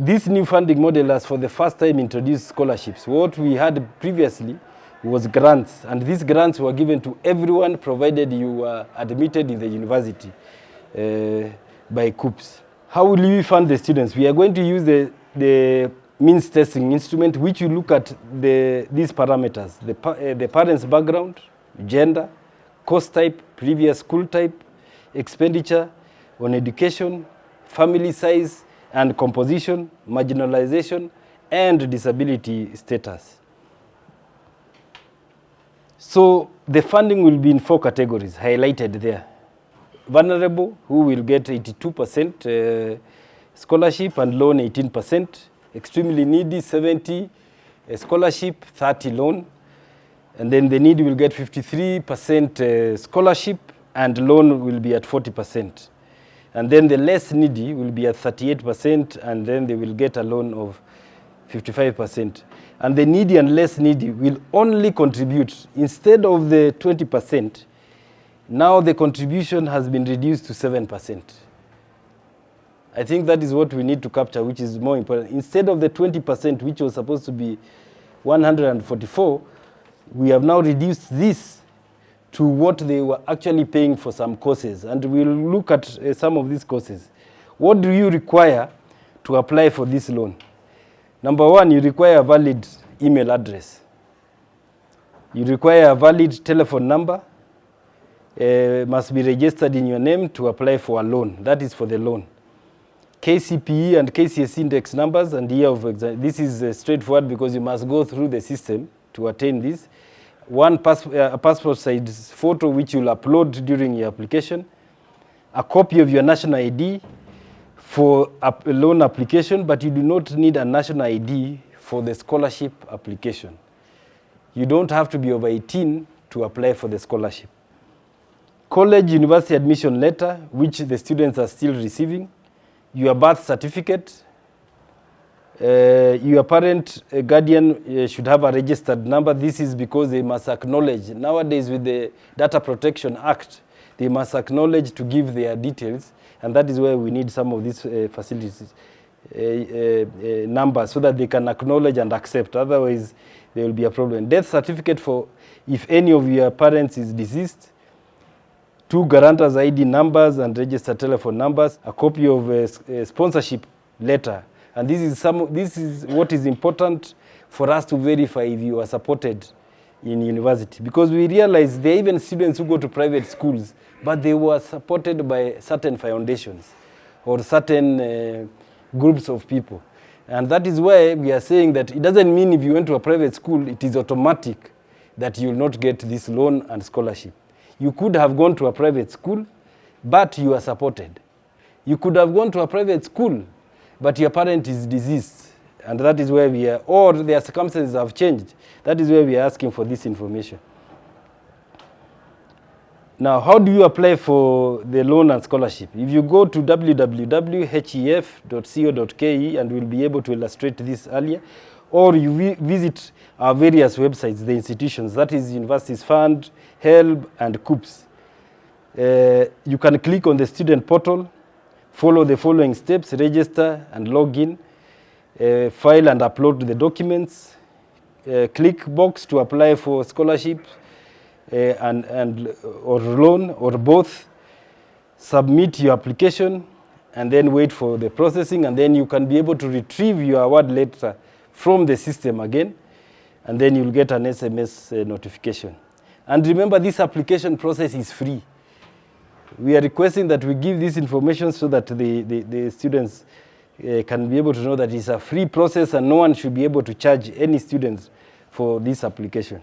This new funding model has for the first time introduced scholarships. What we had previously was grants, and these grants were given to everyone provided you were admitted in the university by COOPs. How will we fund the students? We are going to use the means testing instrument, which will look at these parameters: the parents' background, gender, course type, previous school type, expenditure on education, family size and composition, marginalization, and disability status. So the funding will be in 4 categories highlighted there. Vulnerable, who will get 82% scholarship and loan 18%. Extremely needy, 70 scholarship, 30 loan. And then the needy will get 53% scholarship and loan will be at 40%. And then the less needy will be at 38% and then they will get a loan of 55%. And the needy and less needy will only contribute, instead of the 20%, now the contribution has been reduced to 7%. I think that is what we need to capture, which is more important. Instead of the 20%, which was supposed to be 144, we have now reduced this to what they were actually paying for some courses. And we'll look at some of these courses. What do you require to apply for this loan? Number one, you require a valid email address. You require a valid telephone number. Must be registered in your name to apply for a loan. That is for the loan. KCPE and KCSE index numbers and year of exam. This is straightforward because you must go through the system to attain this. One passport size photo which you'll upload during your application. A copy of your national ID for a loan application, but you do not need a national ID for the scholarship application. You don't have to be over 18 to apply for the scholarship. College university admission letter, which the students are still receiving. Your birth certificate. Your parent guardian should have a registered number. This is because they must acknowledge. Nowadays with the Data Protection Act, they must acknowledge to give their details, and that is where we need some of these facilities numbers so that they can acknowledge and accept. Otherwise, there will be a problem. Death certificate for if any of your parents is deceased. 2 guarantors' ID numbers and registered telephone numbers. A copy of a sponsorship letter. And this is what is important for us to verify if you are supported in university. Because we realize there are even students who go to private schools, but they were supported by certain foundations or certain groups of people. And that is why we are saying that it doesn't mean if you went to a private school, it is automatic that you will not get this loan and scholarship. You could have gone to a private school, but you are supported. You could have gone to a private school, but your parent is deceased. And that is where we are, or their circumstances have changed. That is where we are asking for this information. Now, how do you apply for the loan and scholarship? If you go to www.hef.co.ke, and we'll be able to illustrate this earlier, or you visit our various websites, the institutions, that is Universities Fund, HELB, and COOPs. You can click on the student portal, follow the following steps, register and log in, file and upload the documents, click box to apply for scholarship or loan or both, submit your application, and then wait for the processing, and then you can be able to retrieve your award letter from the system again, and then you'll get an SMS notification. And remember, this application process is free. We are requesting that we give this information so that the students can be able to know that it's a free process and no one should be able to charge any students for this application.